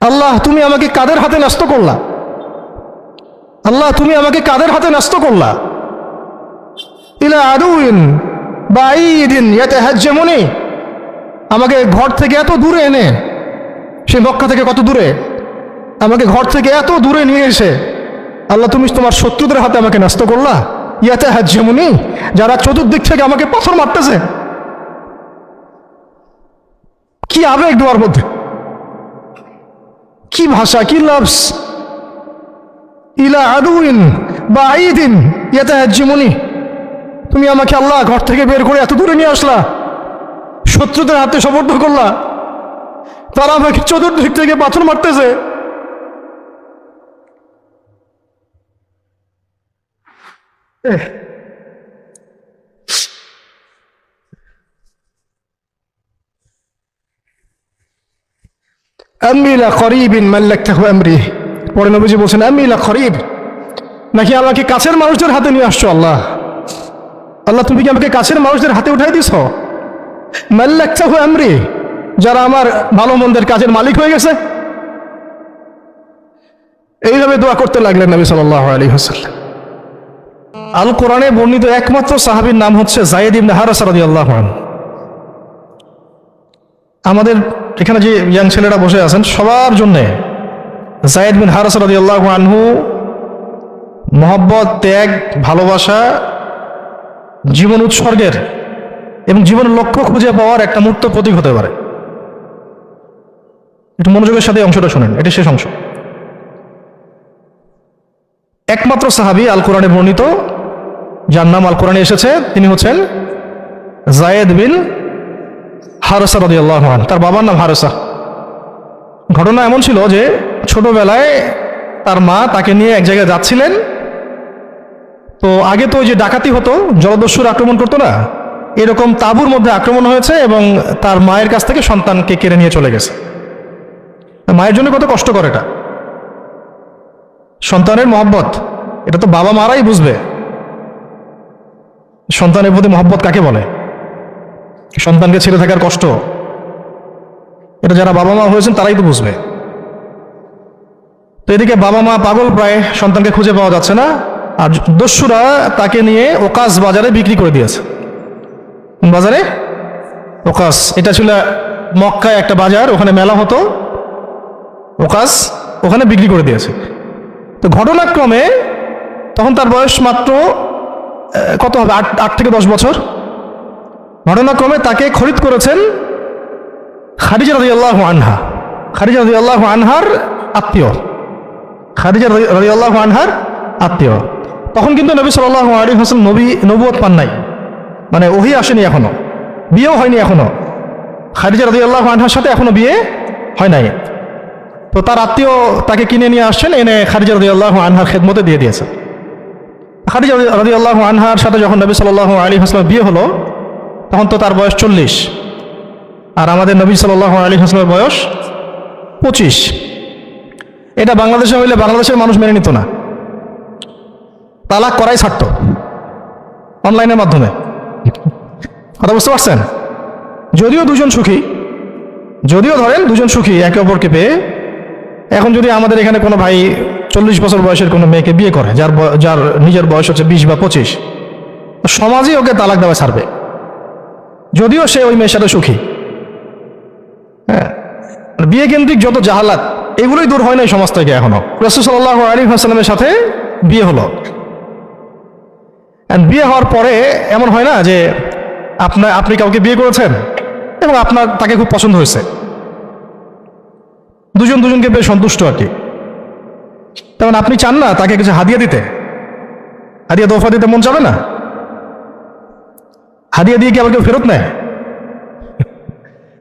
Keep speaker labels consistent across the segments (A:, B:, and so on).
A: আল্লাহ তুমি আমাকে কাদের হাতে ন্যস্ত করলা, আল্লাহ তুমি আমাকে কাদের হাতে ন্যস্ত করলা। ইলা আদুইন বাঈদিন ইয়াতাহাজ্জামুনি, আমাকে ঘর থেকে এত দূরে এনে, সে মক্কা থেকে কত দূরে, আমাকে ঘর থেকে এত দূরে নিয়ে এসে আল্লাহ তুমি তোমার শত্রুদের হাতে আমাকে ন্যস্ত করলা। ইয়াতাহাজ্জামুনি, যারা চতুর্দিক থেকে আমাকে পাথর মারতেছে। কি আবেগ দোয়ার মধ্যে, কি ভাষা, কি লফজ। ইলা আদুইন বাঈদিন ইয়াতাহাজ্জামুনি, তুমি আমাকে আল্লাহ ঘর থেকে বের করে এত দূরে নিয়ে আসলা, শত্রুদের হাতে সমর্থ করলা, তারা আমাকে চতুর্দিক থেকে পাথর মারতেছে। আম্মি লা করিবিন মাল্লাকতাহু আমরি, পরে নবীজি বলছেন আম্মি লা করিব, নাকি আমাকে কাছের মানুষদের হাতে নিয়ে আসছো আল্লাহ, আল্লাহ তুমি কি আমাকে কাছের মানুষদের হাতে উঠাই দিছ। মাল্লাকতাহু আমরি, যারা আমার ভালো মন্দের কাজের মালিক হয়ে গেছে। এইভাবে দোয়া করতে লাগলেন নবী সাল্লাল্লাহু আলাইহি ওয়াসাল্লাম। আল কোরআনে বর্ণিত একমাত্র সাহাবীর নাম হচ্ছে যায়েদ ইবনে হারেসা রাদিয়াল্লাহু আনহু। আমাদের এখানে যে ইয়াং ছেলেরা বসে আছেন সবার জন্য যায়েদ বিন হারেসা রাদিয়াল্লাহু আনহু মহব্বত, ত্যাগ, ভালোবাসা, জীবন উৎসর্গের এবং জীবনের লক্ষ্য খুঁজে পাওয়ার একটা মূর্ত প্রতীক হতে পারে। একটু মনোযোগের সাথে অংশটা শুনেন, এটি শেষ অংশ। একমাত্র সাহাবী আল কোরআনে বর্ণিত যার নাম আল কোরআনে এসেছে তিনি হচ্ছেন যায়েদ বিন হারেসা রাদিয়াল্লাহু আনহু। তার বাবার নাম হারেসা। ঘটনা এমন ছিল যে ছোটবেলায় তার মা তাকে নিয়ে এক জায়গায় যাচ্ছিলেন। তো আগে তো ওই যে ডাকাতি হতো, জলদস্যুর আক্রমণ করতো না, এরকম তাঁবুর মধ্যে আক্রমণ হয়েছে এবং তার মায়ের কাছ থেকে সন্তানকে কেড়ে নিয়ে চলে গেছে। মায়ের জন্য কত কষ্টকর এটা। সন্তানের মহব্বত, এটা তো বাবা মারাই বুঝবে সন্তানের প্রতি মহব্বত কাকে বলে, সন্তানকে ছেড়ে থাকার কষ্ট, এটা যারা বাবা মা হয়েছেন তারাই তো বুঝবে। তো এদিকে বাবা মা পাগল প্রায়, সন্তানকে খুঁজে পাওয়া যাচ্ছে না, আর দস্যুরা তাকে নিয়ে ওকাস বাজারে বিক্রি করে দিয়েছে। বাজারে ওকাস, এটা ছিল মক্কায় একটা বাজার, ওখানে মেলা হতো, ওকাস ওখানে বিক্রি করে দিয়েছে। তো ঘটনাক্রমে তখন তার বয়স মাত্র কত হবে, 8 থেকে 10 বছর। ঘটনাক্রমে তাকে খরিদ করেছেন খাদিজা রাদিয়াল্লাহু আনহা। খাদিজা রাদিয়াল্লাহু আনহার আত্মীয়, খাদিজা রাদিয়াল্লাহু আনহার আত্মীয়। তখন কিন্তু নবী সাল্লাল্লাহু আলাইহি ওয়াসাল্লাম নবুয়ত পান নাই, মানে ওহী আসেনি এখনো, বিয়েও হয়নি এখনো। খাদিজা রাদিয়াল্লাহু আনহার সাথে এখনো বিয়ে হয় নাই। তো তার আত্মীয় তাকে কিনে নিয়ে আসছেন, এনে খাদিজা রাদিয়াল্লাহু আনহার খেদমতে দিয়ে দিয়েছে। খাদিজা রাদিয়াল্লাহু আনহার সাথে যখন নবী সাল্লাল্লাহু আলাইহি ওয়াসাল্লাম বিয়ে হলো তখন তো তার বয়স 40, আর আমাদের নবী সাল্লাল্লাহু আলাইহি ওয়াসাল্লামের বয়স 25। এটা বাংলাদেশে হইলে বাংলাদেশের মানুষ মেনে নিত না, তালাক করাই ছাড়তো অনলাইনের মাধ্যমে। কথা বুঝতে পারছেন? যদিও দুজন সুখী, যদিও ধরেন দুজন সুখী একে অপরকে পেয়ে, এখন যদি আমাদের এখানে কোনো ভাই 40 বছর বয়সের কোনো মেয়েকে বিয়ে করে যার নিজের বয়স হচ্ছে 20 বা 25, সমাজই ওকে তালাক দেওয়া ছাড়বে, যদিও সে ওই মেয়ের সাথে সুখী। হ্যাঁ, বিয়ে কেন্দ্রিক যত জাহালাত এগুলোই দূর হয় না এই সমাজ থেকে এখনো। রাসূল সাল্লাল্লাহু আলাইহি ওয়াসাল্লামের সাথে বিয়ে হলো, বিয়ে হওয়ার পরে এমন হয় না যে আপনি কাউকে বিয়ে করেছেন এবং আপনার তাকে খুব পছন্দ হয়েছে, দুজন দুজনকে বেশ সন্তুষ্ট আর কি, তেমন আপনি চান না তাকে কিছু হাদিয়া দিতে, হাদিয়া তোফা দিতে মন চাবে না? হাদিয়া দিয়ে কি আবার কেউ ফেরত নেয়?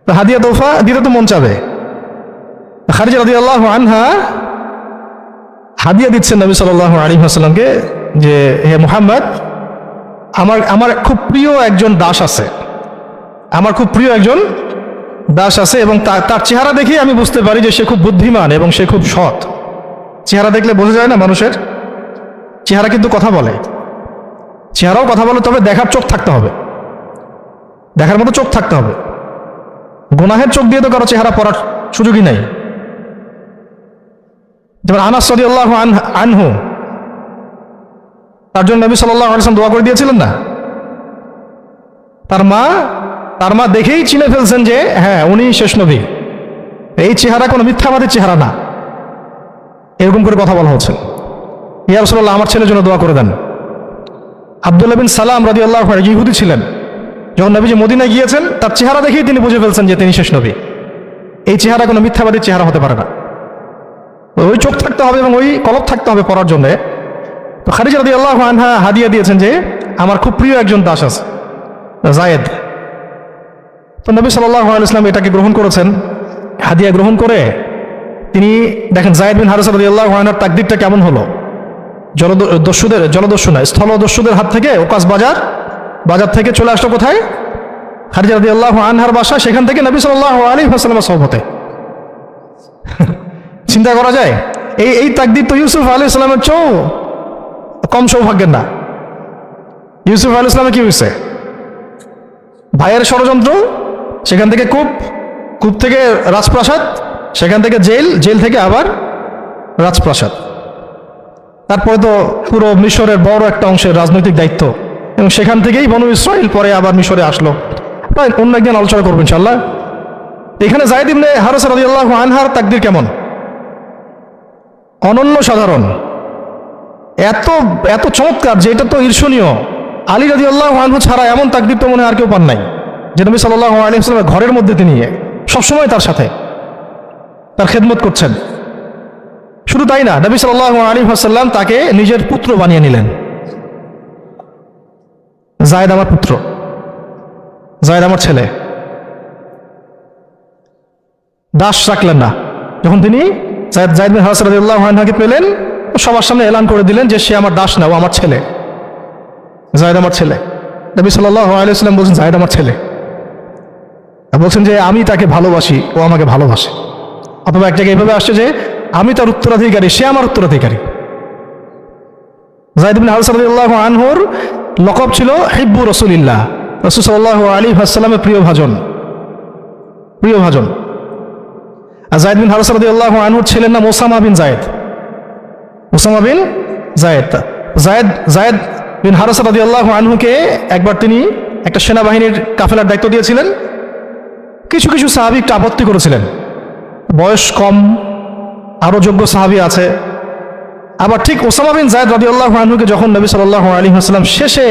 A: তো হাদিয়া তোফা দিতে তো মন চাবে। খাদিজা রাদিয়াল্লাহু আনহা হাদিয়া দিচ্ছেন নবী সাল্লাল্লাহু আলাইহি ওয়াসাল্লামকে যে হে মুহাম্মদ, আমার খুব প্রিয় একজন দাস আছে, আমার খুব প্রিয় একজন দাস আছে, এবং তার চেহারা দেখে আমি বুঝতে পারি যে সে খুব বুদ্ধিমান এবং সে খুব সৎ। চেহারা দেখলে বোঝা যায় না মানুষের? চেহারা কিন্তু কথা বলে, চেহারাও কথা বলে, তবে দেখার চোখ থাকতে হবে, দেখার মতো চোখ থাকতে হবে। গুনাহের চোখ দিয়ে তো কারো চেহারা পড়ার সুযোগই নাই। যেমন আনাস রাদিয়াল্লাহু আনহু, তার জন্য নবী সাল্লাল্লাহু আলাইহি ওয়াসাল্লাম দোয়া করে দিয়েছিলেন না? তার মা দেখেই চিনে ফেলছেন যে হ্যাঁ উনি শেষ নবী, এই চেহারা কোনো মিথ্যাবাদীর চেহারা না। এরকম করে কথা বলা হচ্ছে, ইয়া রাসূলুল্লাহ আমার ছেলের জন্য দোয়া করে দেন। আব্দুল্লাহ বিন সালাম রাদিয়াল্লাহু আনহু ইহুদি ছিলেন, যখন নবীজি মদিনায় গিয়েছেন তার চেহারা দেখেই তিনি বুঝে ফেলছেন যে তিনি শেষ নবী, এই চেহারা কোনো মিথ্যাবাদীর চেহারা হতে পারে না। ওই চোখ থাকতে হবে এবং ওই কলব থাকতে হবে পড়ার জন্য। তো খাদিজা রাদিয়াল্লাহু আনহা হাদিয়া দিয়েছেন যে আমার খুব প্রিয় একজন দাস আছে যায়েদ। তো নবী সাল্লাল্লাহু আলাইহি ওয়াসাল্লাম এটাকে গ্রহণ করেছেন, হাদিয়া গ্রহণ করে তিনি দেখেন যায়েদ বিন হারিসা রাদিয়াল্লাহু আনহুর তাকদীরটা কেমন হলো। স্থলদস্যুদের হাত থেকে ওকাস বাজার থেকে চলে আসলো কোথায়? খাদিজা রাদিয়াল্লাহু আনহার বাসা, সেখান থেকে নবী সাল্লাল্লাহু আলাইহি ওয়াসাল্লামের সহবতে। চিন্তা করা যায়? এই তাকদীর তো ইউসুফ আলাইহিস সালামের চেয়েও কম সৌভাগ্যের না। ইউসুফ আলাইহিস সালামের কি হয়েছে? ভাইয়ের ষড়যন্ত্র, সেখান থেকে কূপ থেকে রাজপ্রাসাদ, সেখান থেকে জেল থেকে আবার রাজপ্রাসাদ, তারপরে তো পুরো মিশরের বড় একটা অংশের রাজনৈতিক দায়িত্ব, এবং সেখান থেকেই বনু ইসরাইল পরে আবার মিশরে আসলো। প্রায় অন্য একদিন আলোচনা করবো ইনশাআল্লাহ। এখানে যায়েদ ইবনে হারিসা রাদিয়াল্লাহু আনহার তাকদীর কেমন? অনন্য সাধারণ, এত চমৎকার যে এটা তো ঈর্ষণীয়। আলী রাদিয়াল্লাহু আনহু ছাড়া এমন তাকদীর তো মনে আর কেউ পান নাই, যে নবী সাল্লাল্লাহু আলাইহি ওয়াসাল্লামের ঘরের মধ্যে তিনি সবসময় তার সাথে তার খেদমত করছেন। শুধু তাই না, নবী সাল্লাল্লাহু আলাইহি ওয়াসাল্লাম তাকে নিজের পুত্র বানিয়ে নিলেন। যায়েদ আমার পুত্র, যায়েদ আমার ছেলে। দাস রাখলেন না। যখন তিনি যায়েদ বিন হারিসা রাদিয়াল্লাহু আনহুকে পেলেন, সবার সামনে এলান করে দিলেন যে সে আমার দাস না, ও আমার ছেলে, যায়েদ আমার ছেলে। নবী সাল্লাল্লাহু আলাইহি ওয়াসাল্লাম বলছেন যায়েদ আমার ছেলে, বলছেন যে আমি তাকে ভালোবাসি, ও আমাকে ভালোবাসে। অথবা এক জায়গায় এভাবে আসছে যে আমি তার উত্তরাধিকারী, সে আমার উত্তরাধিকারী। যায়েদ বিন হারিসা রাদিয়াল্লাহু আনহুর লকব ছিল হিব্বু রাসূলিল্লাহ, রাসূল সাল্লাল্লাহু আলাইহি ওয়াসাল্লামের প্রিয় ভাজন। আর যায়েদ বিন হারিসা রাদিয়াল্লাহু আনহুর ছেলের নাম ওসামা বিন যায়েদ। যায়েদ বিন হারিসা রাদিয়াল্লাহু আনহুকে একবার তিনি একটা সেনাবাহিনীর কাফেলার দায়িত্ব দিয়েছিলেন। কিছু সাহাবী একটু আপত্তি করেছিলেন, বয়স কম, আরো যোগ্য সাহাবী আছে। আবার ঠিক ওসামা বিন যায়েদ রাদিয়াল্লাহু আনহুকে যখন নবী সাল্লাল্লাহু আলাইহি ওয়াসাল্লাম শেষে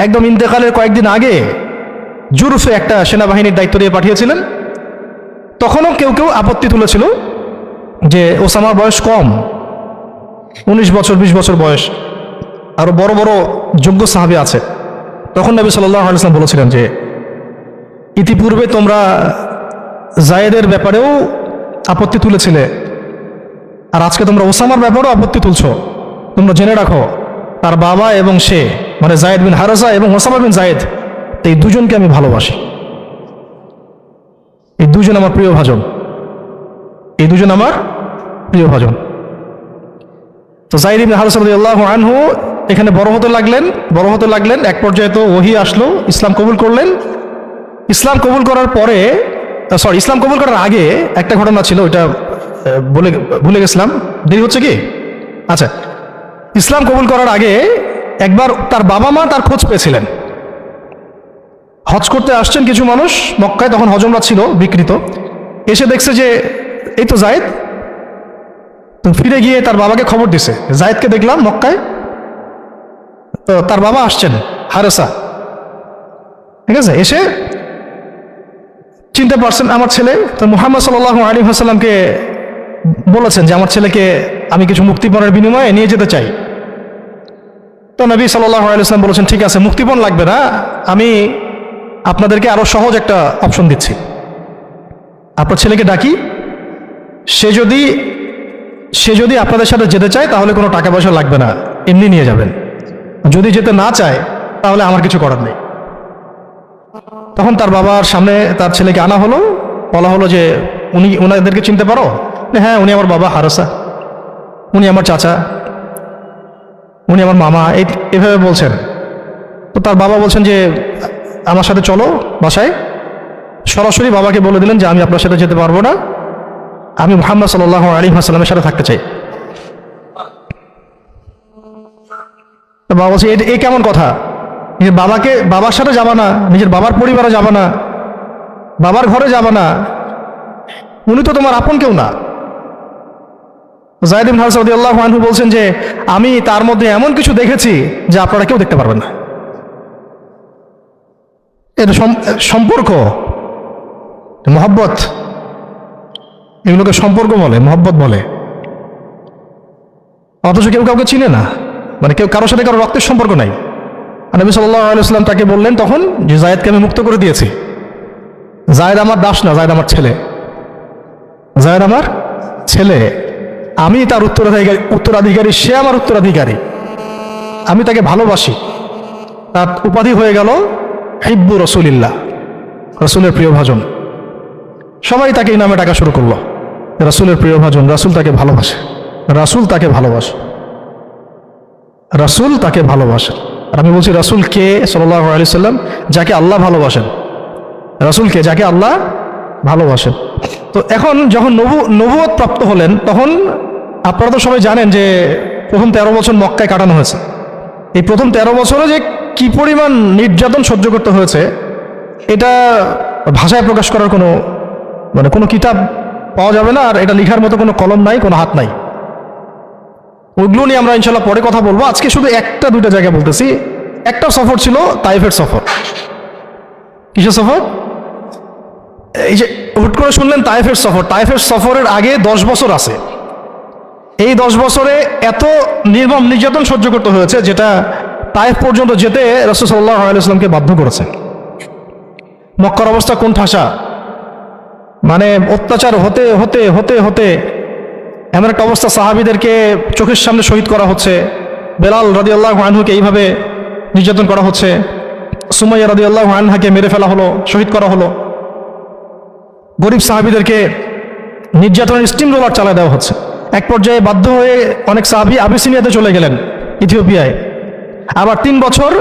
A: একদম ইন্তেকালের কয়েকদিন আগে জুরফে একটা সেনাবাহিনীর দায়িত্ব দিয়ে পাঠিয়েছিলেন, তখনও কেউ আপত্তি তুলেছিল যে ওসামার বয়স কম, 19 বছর 20 বছর বয়স, আরো বড় বড় যোগ্য সাহাবী আছে। তখন নবী সাল্লাল্লাহু আলাইহি ওয়াসাল্লাম বলেছিলেন যে ইতিপূর্বে তোমরা যায়েদের ব্যাপারেও আপত্তি তুলেছিলে, আর আজকে তোমরা ওসামার ব্যাপারেও আপত্তি তুলছো। তোমরা জেনে রাখো, তার বাবা এবং সে, মানে যায়েদ বিন হারিসা এবং ওসামা বিন যায়েদ, এই দুজনকে আমি ভালোবাসি। এই দুজন আমার প্রিয় ভাজন। তো যায়েদ বিন হারিসা রাদিয়াল্লাহু আনহু এখানে বড় হতে লাগলেন। এক পর্যায়ে তো ওহী আসলো, ইসলাম কবুল করলেন। ইসলাম কবুল করার আগে একটা ঘটনা ছিল, ওইটা ভুলে গেছিলাম, দেরি হচ্ছে কি? আচ্ছা, ইসলাম কবুল করার আগে একবার তার বাবা মা তার খোঁজ পেয়েছিলেন। হজ করতে আসছেন কিছু মানুষ মক্কায়, তখন হজমরা ছিল বিকৃত, এসে দেখছে যে এই তো যায়েদ। তো ফিরে গিয়ে তার বাবাকে খবর দিছে, যায়েদকে দেখলাম মক্কায়। তো তার বাবা আসছেন হারিসা, ঠিক আছে, এসে চিনতে পারছেন আমার ছেলে। তো মুহাম্মদ সাল্লাল্লাহু আলাইহি ওয়াসাল্লামকে বলেছেন যে আমার ছেলেকে আমি কিছু মুক্তিপণের বিনিময়ে নিয়ে যেতে চাই। তো নবী সাল্লাল্লাহু আলাইহি ওয়াসাল্লাম বলেছেন ঠিক আছে, মুক্তিপণ লাগবে না, আমি আপনাদেরকে আরো সহজ একটা অপশন দিচ্ছি। আপনার ছেলেকে ডাকি, সে যদি আপনাদের সাথে যেতে চায় তাহলে কোনো টাকা পয়সা লাগবে না, এমনি নিয়ে যাবেন। যদি যেতে না চায় তাহলে আমার কিছু করার নেই। তখন তার বাবার সামনে তার ছেলেকে আনা হলো, বলা হলো যে ওনাদেরকে চিনতে পারো? হ্যাঁ, উনি আমার বাবা হারিসা, উনি আমার চাচা, উনি আমার মামা, এভাবে বলছেন। তো তার বাবা বলছেন যে আমার সাথে চলো বাসায়। সরাসরি বাবাকে বলে দিলেন যে আমি আপনার সাথে যেতে পারবো না, আমি মুহাম্মদ সাল্লাল্লাহু আলাইহি ওয়াসাল্লামের সাথে থাকতে চাই। তো বাবা বলছে এ কেমন কথা, নিজের বাবার সাথে যাবা না, নিজের বাবার পরিবারে যাবা না, বাবার ঘরে যাবা না, উনি তো তোমার আপন কেউ না। যায়েদ ইবনে হারিসা রাদিয়াল্লাহু আনহু বলছেন যে আমি তার মধ্যে এমন কিছু দেখেছি যে আপনারা কেউ দেখতে পারবেন না। এটা সম্পর্ক, মহব্বত, এগুলোকে সম্পর্ক বলে, মহব্বত বলে। অথচ কেউ কাউকে চিনে না, মানে কেউ কারোর সাথে কারো রক্তের সম্পর্ক নাই। আর নবী সাল্লাল্লাহু আলাইহি ওয়াসাল্লাম তাকে বললেন তখন যে যায়েদকে আমি মুক্ত করে দিয়েছি, যায়েদ আমার দাস না, যায়েদ আমার ছেলে, যায়েদ আমার ছেলে, আমি তার উত্তরাধিকারী, সে আমার উত্তরাধিকারী, আমি তাকে ভালোবাসি। তার উপাধি হয়ে গেল হিব্বু রসুলিল্লাহ, রসুলের প্রিয় ভাজন। সবাই তাকে এই নামে ডাকা শুরু করলো, রসুলের প্রিয় ভাজন, রাসূল তাকে ভালোবাসে, রাসূল তাকে ভালোবাসে, রাসূল তাকে ভালোবাসে। আর আমি বলছি রাসূল কে? সাল্লাল্লাহু আলাইহি সাল্লাম, যাকে আল্লাহ ভালোবাসেন। রাসূল কে? যাকে আল্লাহ ভালোবাসেন। তো এখন যখন নবুয়ত প্রাপ্ত হলেন, তখন আপনারা তো সবাই জানেন যে প্রথম 13 বছর মক্কায় কাটানো হয়েছে। এই প্রথম 13 বছরে যে কি পরিমাণ নির্যাতন সহ্য করতে হয়েছে, এটা ভাষায় প্রকাশ করার কোনো কিতাব পাওয়া যাবে না। আর এটা লেখার মতো কোনো কলম নাই, কোনো হাত নাই। ওইগুলো নিয়ে আমরা ইনশাল্লাহ পরে কথা বলবো। আজকে শুধু একটা দুইটা জায়গা বলতেছি। একটা সফর ছিল তাইফের সফর। কিসের সফর? এই যে হুট করে শুনলেন তাইফের সফর। তাইফের সফরের আগে 10 বছর আছে। এই 10 বছরে এত নির্মম নির্যাতন সহ্য করতে হয়েছে, যেটা তাইফ পর্যন্ত যেতে রাসূল সাল্লাল্লাহু আলাইহি ওয়াসাল্লামকে বাধ্য করেছে। মক্কার অবস্থা কোন ঠাসা, মানে অত্যাচার হতে হতে হতে হতে এমন একটা অবস্থা, সাহাবীদেরকে চোখের সামনে শহীদ করা হচ্ছে। বেলাল রাদিয়াল্লাহু আনহুকে এইভাবে নির্যাতন করা হচ্ছে, সুমাইয়া রাদিয়াল্লাহু আনহাকে মেরে ফেলা হলো, শহীদ করা হলো। গরিব সাহাবীদেরকে নির্যাতনের স্টিম রোলার চালায় দেওয়া হচ্ছে। এক পর্যায়ে বাধ্য হয়ে অনেক সাহাবী আবিসিনিয়াতে চলে গেলেন, ইথিওপিয়ায়। আবার 3 বছর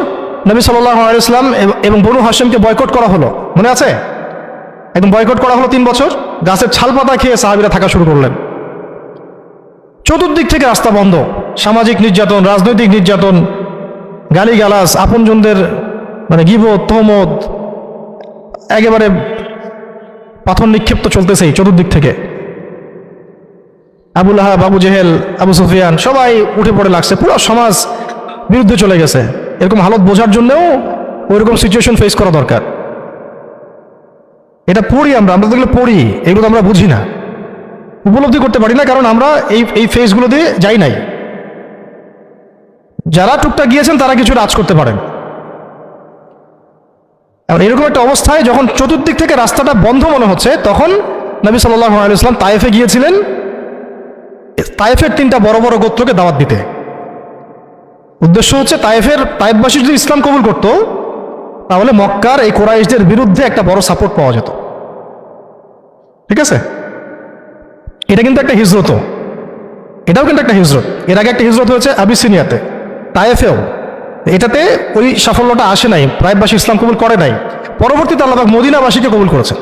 A: নবী সাল্লাল্লাহু আলাইহি ওয়াসাল্লাম এবং বনু হাশিমকে বয়কট করা হলো, মনে আছে? একদম বয়কট করা হলো 3 বছর। গাছের ছাল পাতা খেয়ে সাহাবীরা থাকা শুরু করলেন। চতুর্দিক থেকে রাস্তা বন্ধ, সামাজিক নির্যাতন, রাজনৈতিক নির্যাতন, গালিগালাজ, আপনজনদের মানে গীবত, তহমত, একেবারে পাথর নিক্ষেপ তো চলতেছেই চতুর্দিক থেকে। আবু লাহাব, আবু জেহেল, আবু সুফিয়ান সবাই উঠে পড়ে লাগছে, পুরো সমাজ বিরুদ্ধে চলে গেছে। এরকম হালত বোঝার জন্যও ওইরকম সিচুয়েশন ফেস করা দরকার। এটা পড়ি আমরা তো এগুলো পড়ি, এগুলো তো আমরা বুঝি না, উপলব্ধি করতে পারি না, কারণ আমরা এই ফেজগুলো দিয়ে যাই নাই। যারা টুকটাক গিয়েছেন তারা কিছু রাজ করতে পারেন। এরকম একটা অবস্থায় যখন চতুর্দিক থেকে রাস্তাটা বন্ধ মনে হচ্ছে, তখন নবী সাল্লাল্লাহু আলাইহি ওয়াসাল্লাম তায়েফে গিয়েছিলেন, তায়েফের 3টা বড় বড় গোত্রকে দাওয়াত দিতে। উদ্দেশ্য হচ্ছে তায়েফবাসী যদি ইসলাম কবুল করত, তাহলে মক্কার এই কুরাইশদের বিরুদ্ধে একটা বড় সাপোর্ট পাওয়া যেত। ঠিক আছে? এটা কিন্তু একটা হিজরত, এটাও কিন্তু একটা হিজরত। এর আগে একটা হিজরত হয়েছে আবিসিনিয়াতে, তায়েফেও। এটাতে ওই সাফল্যটা আসে নাই, তায়েফবাসী ইসলাম কবুল করে নাই। পরবর্তীতে আল্লাহ পাক মদিনাবাসীকে কবুল করেছেন।